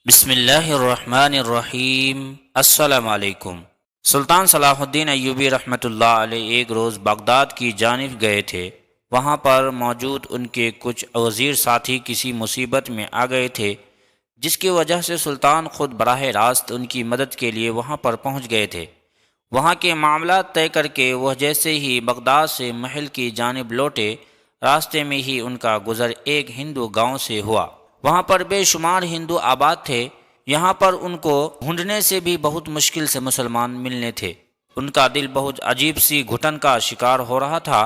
بسم اللہ الرحمن الرحیم۔ السلام علیکم۔ سلطان صلاح الدین ایوبی رحمۃ اللہ علیہ ایک روز بغداد کی جانب گئے تھے۔ وہاں پر موجود ان کے کچھ وزیر ساتھی کسی مصیبت میں آ گئے تھے، جس کی وجہ سے سلطان خود براہ راست ان کی مدد کے لیے وہاں پر پہنچ گئے تھے۔ وہاں کے معاملات طے کر کے وہ جیسے ہی بغداد سے محل کی جانب لوٹے، راستے میں ہی ان کا گزر ایک ہندو گاؤں سے ہوا۔ وہاں پر بے شمار ہندو آباد تھے۔ یہاں پر ان کو ڈھونڈنے سے بھی بہت مشکل سے مسلمان ملنے تھے۔ ان کا دل بہت عجیب سی گھٹن کا شکار ہو رہا تھا۔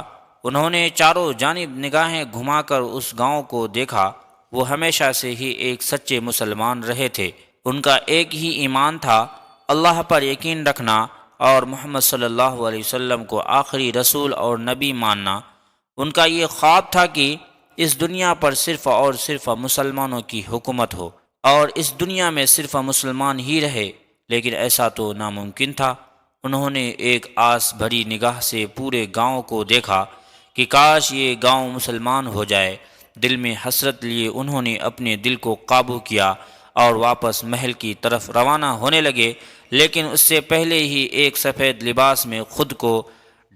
انہوں نے چاروں جانب نگاہیں گھما کر اس گاؤں کو دیکھا۔ وہ ہمیشہ سے ہی ایک سچے مسلمان رہے تھے۔ ان کا ایک ہی ایمان تھا، اللہ پر یقین رکھنا اور محمد صلی اللہ علیہ وسلم کو آخری رسول اور نبی ماننا۔ ان کا یہ خواب تھا کہ اس دنیا پر صرف اور صرف مسلمانوں کی حکومت ہو اور اس دنیا میں صرف مسلمان ہی رہے، لیکن ایسا تو ناممکن تھا۔ انہوں نے ایک آس بھری نگاہ سے پورے گاؤں کو دیکھا کہ کاش یہ گاؤں مسلمان ہو جائے۔ دل میں حسرت لیے انہوں نے اپنے دل کو قابو کیا اور واپس محل کی طرف روانہ ہونے لگے، لیکن اس سے پہلے ہی ایک سفید لباس میں خود کو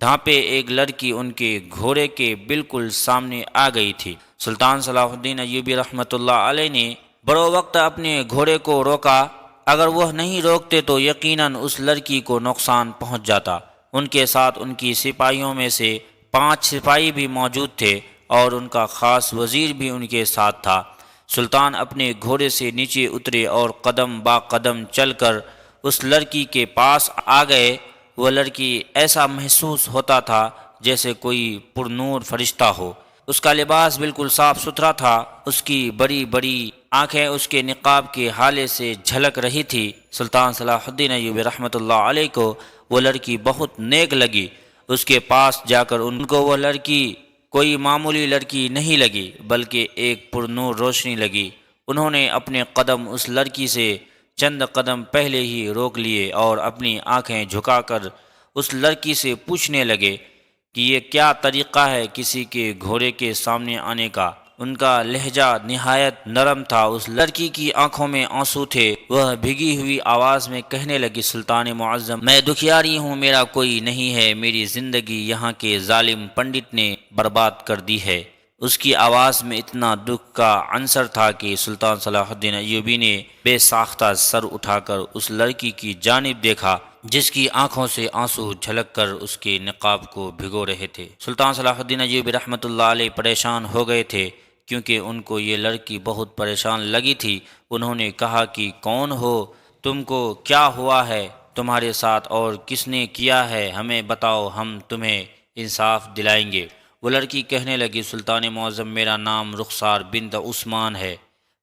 ڈھانپے ایک لڑکی ان کے گھوڑے کے بالکل سامنے آ گئی تھی۔ سلطان صلاح الدین ایوبی رحمۃ اللہ علیہ نے برو وقت اپنے گھوڑے کو روکا۔ اگر وہ نہیں روکتے تو یقیناً اس لڑکی کو نقصان پہنچ جاتا۔ ان کے ساتھ ان کی سپاہیوں میں سے 5 سپاہی بھی موجود تھے اور ان کا خاص وزیر بھی ان کے ساتھ تھا۔ سلطان اپنے گھوڑے سے نیچے اترے اور قدم با قدم چل کر اس لڑکی کے پاس آ گئے۔ وہ لڑکی ایسا محسوس ہوتا تھا جیسے کوئی پرنور فرشتہ ہو۔ اس کا لباس بالکل صاف ستھرا تھا۔ اس کی بڑی بڑی آنکھیں اس کے نقاب کے حالے سے جھلک رہی تھی۔ سلطان صلاح الدین ایوبی رحمۃ اللہ علیہ کو وہ لڑکی بہت نیک لگی۔ اس کے پاس جا کر ان کو وہ لڑکی کوئی معمولی لڑکی نہیں لگی، بلکہ ایک پرنور روشنی لگی۔ انہوں نے اپنے قدم اس لڑکی سے چند قدم پہلے ہی روک لیے اور اپنی آنکھیں جھکا کر اس لڑکی سے پوچھنے لگے کہ یہ کیا طریقہ ہے کسی کے گھوڑے کے سامنے آنے کا۔ ان کا لہجہ نہایت نرم تھا۔ اس لڑکی کی آنکھوں میں آنسو تھے۔ وہ بھیگی ہوئی آواز میں کہنے لگی، سلطان معظم، میں دکھیاری ہوں، میرا کوئی نہیں ہے، میری زندگی یہاں کے ظالم پنڈت نے برباد کر دی ہے۔ اس کی آواز میں اتنا دکھ کا عنصر تھا کہ سلطان صلاح الدین ایوبی نے بے ساختہ سر اٹھا کر اس لڑکی کی جانب دیکھا جس کی آنکھوں سے آنسو جھلک کر اس کے نقاب کو بھگو رہے تھے۔ سلطان صلاح الدین ایوبی رحمۃ اللہ علیہ پریشان ہو گئے تھے، کیونکہ ان کو یہ لڑکی بہت پریشان لگی تھی۔ انہوں نے کہا کہ کون ہو تم، کو کیا ہوا ہے تمہارے ساتھ اور کس نے کیا ہے، ہمیں بتاؤ، ہم تمہیں انصاف دلائیں گے۔ وہ لڑکی کہنے لگی، سلطان معظم، میرا نام رخسار بنت عثمان ہے۔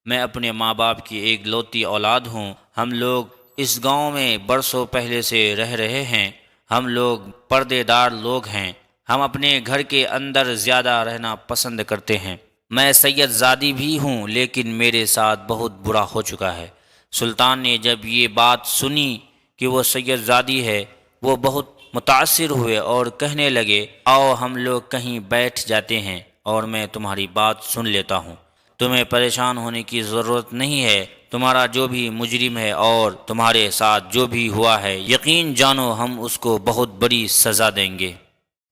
میں اپنے ماں باپ کی ایک لوتی اولاد ہوں۔ ہم لوگ اس گاؤں میں برسوں پہلے سے رہ رہے ہیں۔ ہم لوگ پردے دار لوگ ہیں۔ ہم اپنے گھر کے اندر زیادہ رہنا پسند کرتے ہیں۔ میں سید زادی بھی ہوں، لیکن میرے ساتھ بہت برا ہو چکا ہے۔ سلطان نے جب یہ بات سنی کہ وہ سید زادی ہے، وہ بہت متاثر ہوئے اور کہنے لگے، آؤ ہم لوگ کہیں بیٹھ جاتے ہیں اور میں تمہاری بات سن لیتا ہوں۔ تمہیں پریشان ہونے کی ضرورت نہیں ہے۔ تمہارا جو بھی مجرم ہے اور تمہارے ساتھ جو بھی ہوا ہے، یقین جانو ہم اس کو بہت بڑی سزا دیں گے۔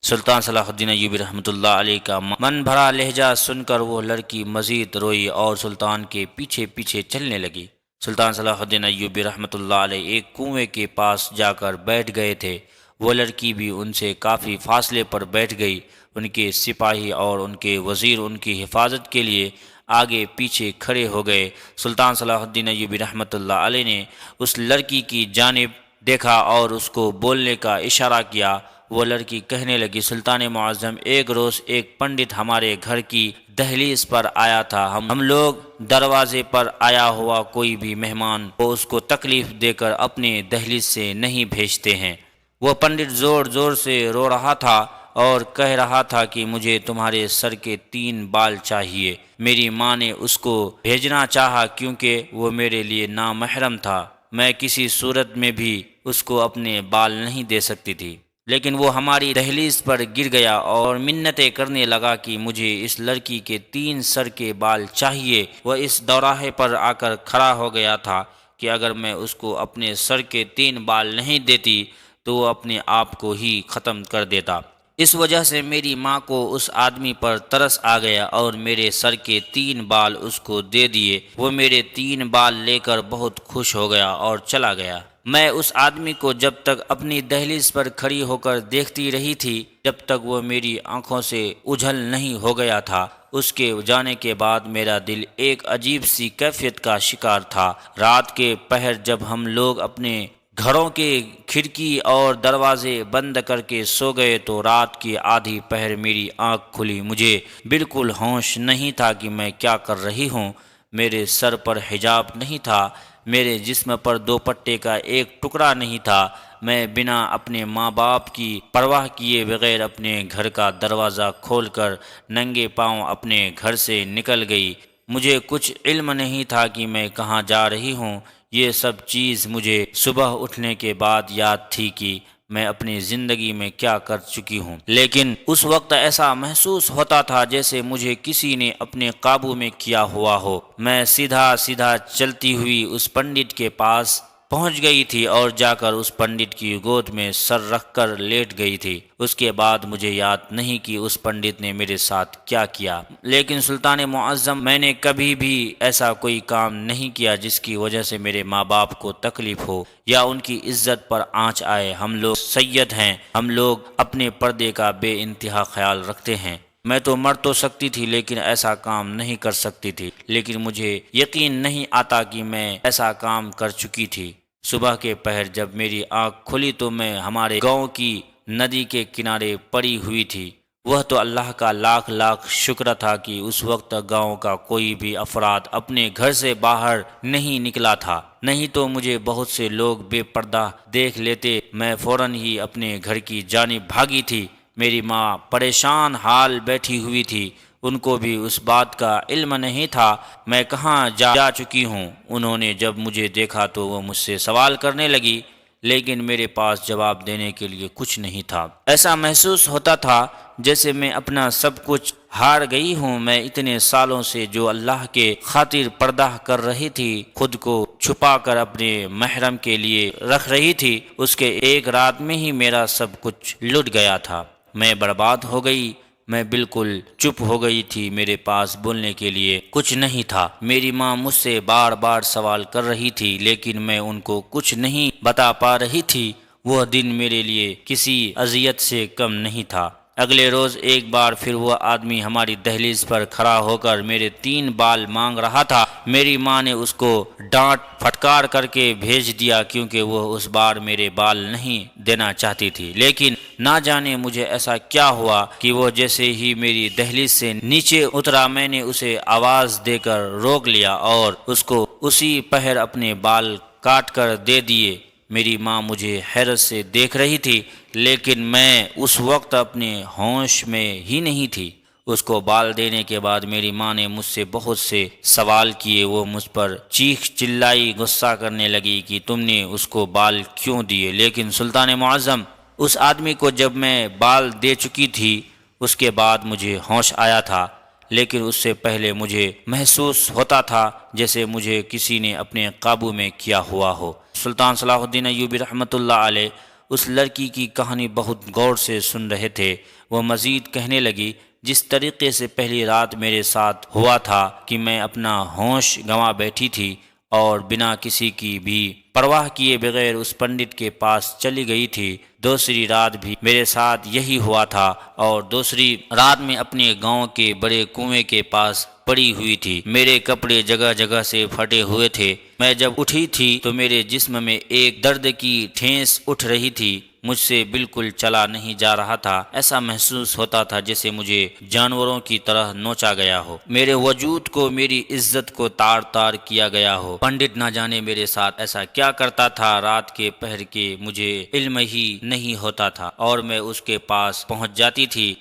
سلطان صلاح الدین ایوبی رحمۃ اللہ علیہ کا من بھرا لہجہ سن کر وہ لڑکی مزید روئی اور سلطان کے پیچھے پیچھے چلنے لگی۔ سلطان صلاح الدین ایوبی رحمۃ اللہ علیہ ایک کنویں کے پاس جا کر بیٹھ گئے تھے۔ وہ لڑکی بھی ان سے کافی فاصلے پر بیٹھ گئی۔ ان کے سپاہی اور ان کے وزیر ان کی حفاظت کے لیے آگے پیچھے کھڑے ہو گئے۔ سلطان صلاح الدین ایوبی رحمۃ اللہ علیہ نے اس لڑکی کی جانب دیکھا اور اس کو بولنے کا اشارہ کیا۔ وہ لڑکی کہنے لگی، سلطان معظم، ایک روز ایک پنڈت ہمارے گھر کی دہلیز پر آیا تھا۔ ہم لوگ دروازے پر آیا ہوا کوئی بھی مہمان کو اس کو تکلیف دے کر اپنے دہلیز سے نہیں بھیجتے ہیں۔ وہ پنڈت زور زور سے رو رہا تھا اور کہہ رہا تھا کہ مجھے تمہارے سر کے 3 بال چاہیے۔ میری ماں نے اس کو بھیجنا چاہا کیونکہ وہ میرے لیے نامحرم تھا۔ میں کسی صورت میں بھی اس کو اپنے بال نہیں دے سکتی تھی۔ لیکن وہ ہماری دہلیز پر گر گیا اور منتیں کرنے لگا کہ مجھے اس لڑکی کے 3 سر کے بال چاہیے۔ وہ اس دوراہے پر آ کر کھڑا ہو گیا تھا کہ اگر میں اس کو اپنے سر کے 3 بال نہیں دیتی تو وہ اپنے آپ کو ہی ختم کر دیتا۔ اس وجہ سے میری ماں کو اس آدمی پر ترس آ گیا اور میرے سر کے 3 بال اس کو دے دیے۔ وہ میرے 3 بال لے کر بہت خوش ہو گیا اور چلا گیا۔ میں اس آدمی کو جب تک اپنی دہلیز پر کھڑی ہو کر دیکھتی رہی تھی جب تک وہ میری آنکھوں سے اوجھل نہیں ہو گیا تھا۔ اس کے جانے کے بعد میرا دل ایک عجیب سی کیفیت کا شکار تھا۔ رات کے پہر جب ہم لوگ اپنے گھروں کے کھڑکی اور دروازے بند کر کے سو گئے تو رات کی آدھی پہر میری آنکھ کھلی۔ مجھے بالکل ہوش نہیں تھا کہ میں کیا کر رہی ہوں۔ میرے سر پر حجاب نہیں تھا، میرے جسم پر دوپٹے کا ایک ٹکڑا نہیں تھا۔ میں بنا اپنے ماں باپ کی پرواہ کیے بغیر اپنے گھر کا دروازہ کھول کر ننگے پاؤں اپنے گھر سے نکل گئی۔ مجھے کچھ علم نہیں تھا کہ میں کہاں جا رہی ہوں۔ یہ سب چیز مجھے صبح اٹھنے کے بعد یاد تھی کہ میں اپنی زندگی میں کیا کر چکی ہوں، لیکن اس وقت ایسا محسوس ہوتا تھا جیسے مجھے کسی نے اپنے قابو میں کیا ہوا ہو۔ میں سیدھا سیدھا چلتی ہوئی اس پنڈت کے پاس پہنچ گئی تھی اور جا کر اس پنڈت کی گود میں سر رکھ کر لیٹ گئی تھی۔ اس کے بعد مجھے یاد نہیں کہ اس پنڈت نے میرے ساتھ کیا کیا، لیکن سلطان معظم، میں نے کبھی بھی ایسا کوئی کام نہیں کیا جس کی وجہ سے میرے ماں باپ کو تکلیف ہو یا ان کی عزت پر آنچ آئے۔ ہم لوگ سید ہیں، ہم لوگ اپنے پردے کا بے انتہا خیال رکھتے ہیں۔ میں تو مر تو سکتی تھی لیکن ایسا کام نہیں کر سکتی تھی، لیکن مجھے یقین نہیں آتا کہ میں ایسا کام کر چکی تھی۔ صبح کے پہر جب میری آنکھ کھلی تو میں ہمارے گاؤں کی ندی کے کنارے پڑی ہوئی تھی۔ وہ تو اللہ کا لاکھ لاکھ شکر تھا کہ اس وقت گاؤں کا کوئی بھی افراد اپنے گھر سے باہر نہیں نکلا تھا، نہیں تو مجھے بہت سے لوگ بے پردہ دیکھ لیتے۔ میں فوراً ہی اپنے گھر کی جانب بھاگی تھی۔ میری ماں پریشان حال بیٹھی ہوئی تھی، ان کو بھی اس بات کا علم نہیں تھا میں کہاں جا چکی ہوں۔ انہوں نے جب مجھے دیکھا تو وہ مجھ سے سوال کرنے لگی، لیکن میرے پاس جواب دینے کے لیے کچھ نہیں تھا۔ ایسا محسوس ہوتا تھا جیسے میں اپنا سب کچھ ہار گئی ہوں۔ میں اتنے سالوں سے جو اللہ کے خاطر پردہ کر رہی تھی، خود کو چھپا کر اپنے محرم کے لیے رکھ رہی تھی، اس کے ایک رات میں ہی میرا سب کچھ لٹ گیا تھا۔ میں برباد ہو گئی۔ میں بالکل چپ ہو گئی تھی، میرے پاس بولنے کے لیے کچھ نہیں تھا۔ میری ماں مجھ سے بار بار سوال کر رہی تھی لیکن میں ان کو کچھ نہیں بتا پا رہی تھی۔ وہ دن میرے لیے کسی اذیت سے کم نہیں تھا۔ اگلے روز ایک بار پھر وہ آدمی ہماری دہلیز پر کھڑا ہو کر میرے 3 بال مانگ رہا تھا۔ میری ماں نے اس کو ڈانٹ پھٹکار کر کے بھیج دیا کیونکہ وہ اس بار میرے بال نہیں دینا چاہتی تھی، لیکن نہ جانے مجھے ایسا کیا ہوا کہ وہ جیسے ہی میری دہلیز سے نیچے اترا میں نے اسے آواز دے کر روک لیا اور اس کو اسی پہر اپنے بال کاٹ کر دے دیے۔ میری ماں مجھے حیرت سے دیکھ رہی تھی لیکن میں اس وقت اپنے ہوش میں ہی نہیں تھی۔ اس کو بال دینے کے بعد میری ماں نے مجھ سے بہت سے سوال کیے۔ وہ مجھ پر چیخ چلائی، غصہ کرنے لگی کہ تم نے اس کو بال کیوں دیے، لیکن سلطان معظم، اس آدمی کو جب میں بال دے چکی تھی اس کے بعد مجھے ہوش آیا تھا، لیکن اس سے پہلے مجھے محسوس ہوتا تھا جیسے مجھے کسی نے اپنے قابو میں کیا ہوا ہو۔ سلطان صلاح الدین ایوبی رحمۃ اللہ علیہ اس لڑکی کی کہانی بہت غور سے سن رہے تھے۔ وہ مزید کہنے لگی، جس طریقے سے پہلی رات میرے ساتھ ہوا تھا کہ میں اپنا ہوش گنوا بیٹھی تھی اور بنا کسی کی بھی پرواہ کیے بغیر اس پنڈت کے پاس چلی گئی تھی، دوسری رات بھی میرے ساتھ یہی ہوا تھا اور دوسری رات میں اپنے گاؤں کے بڑے کنویں کے پاس پڑی ہوئی تھی۔ میرے کپڑے جگہ جگہ سے پھٹے ہوئے تھے۔ میں جب اٹھی تھی تو میرے جسم میں ایک درد کی ٹھیس اٹھ رہی تھی، مجھ سے بالکل چلا نہیں جا رہا تھا۔ ایسا محسوس ہوتا تھا جیسے مجھے جانوروں کی طرح نوچا گیا ہو، میرے وجود کو، میری عزت کو تار تار کیا گیا ہو۔ پنڈت نہ جانے میرے ساتھ ایسا کیا کرتا تھا رات کے پہر کے مجھے علم ہی نہیں ہوتا تھا اور میں اس کے پاس پہنچ جاتی تھی۔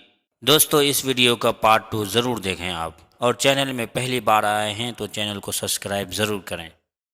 دوستو، اس ویڈیو کا پارٹ 2 ضرور دیکھیں آپ، اور چینل میں پہلی بار آئے ہیں تو چینل کو سبسکرائب ضرور کریں۔